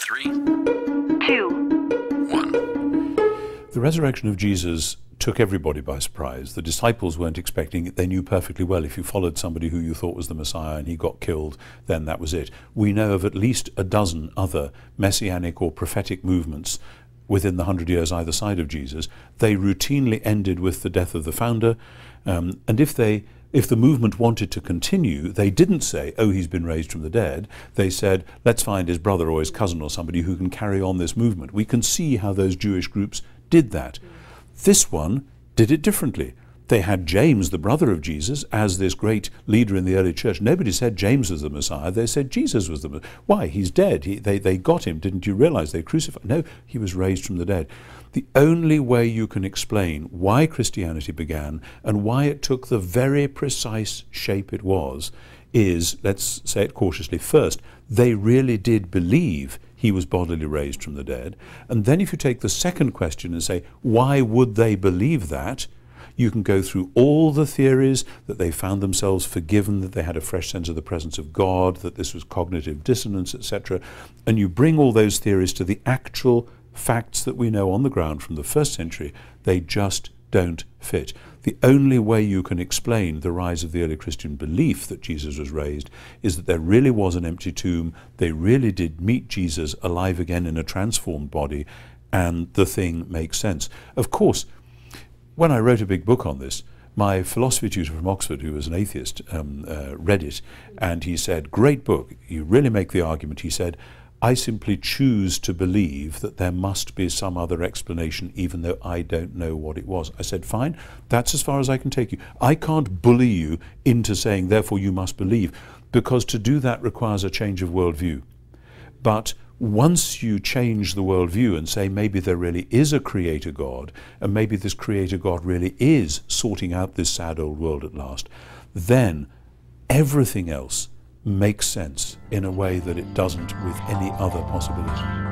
3, 2, 1. The resurrection of Jesus took everybody by surprise. The disciples weren't expecting it. They knew perfectly well if you followed somebody who you thought was the Messiah and he got killed, then that was it. We know of at least a dozen other messianic or prophetic movements within the 100 years either side of Jesus. They routinely ended with the death of the founder, and if the movement wanted to continue, they didn't say, oh, he's been raised from the dead. They said, let's find his brother or his cousin or somebody who can carry on this movement. We can see how those Jewish groups did that. This one did it differently. They had James, the brother of Jesus, as this great leader in the early church. Nobody said James was the Messiah. They said Jesus was the Messiah. Why? He's dead. They got him. Didn't you realize? They crucified. No, he was raised from the dead. The only way you can explain why Christianity began and why it took the very precise shape it was is, let's say it cautiously, first, they really did believe he was bodily raised from the dead. And then if you take the second question and say, why would they believe that? You can go through all the theories that they found themselves forgiven, that they had a fresh sense of the presence of God, that this was cognitive dissonance, etc. And you bring all those theories to the actual facts that we know on the ground from the first century. They just don't fit. The only way you can explain the rise of the early Christian belief that Jesus was raised is that there really was an empty tomb. They really did meet Jesus alive again in a transformed body, and the thing makes sense. Of course, when I wrote a big book on this, my philosophy tutor from Oxford, who was an atheist, read it, and he said, great book, you really make the argument. He said, I simply choose to believe that there must be some other explanation, even though I don't know what it was. I said, fine, that's as far as I can take you. I can't bully you into saying, therefore you must believe, because to do that requires a change of worldview. But once you change the worldview and say maybe there really is a creator God, and maybe this creator God really is sorting out this sad old world at last, then everything else makes sense in a way that it doesn't with any other possibility.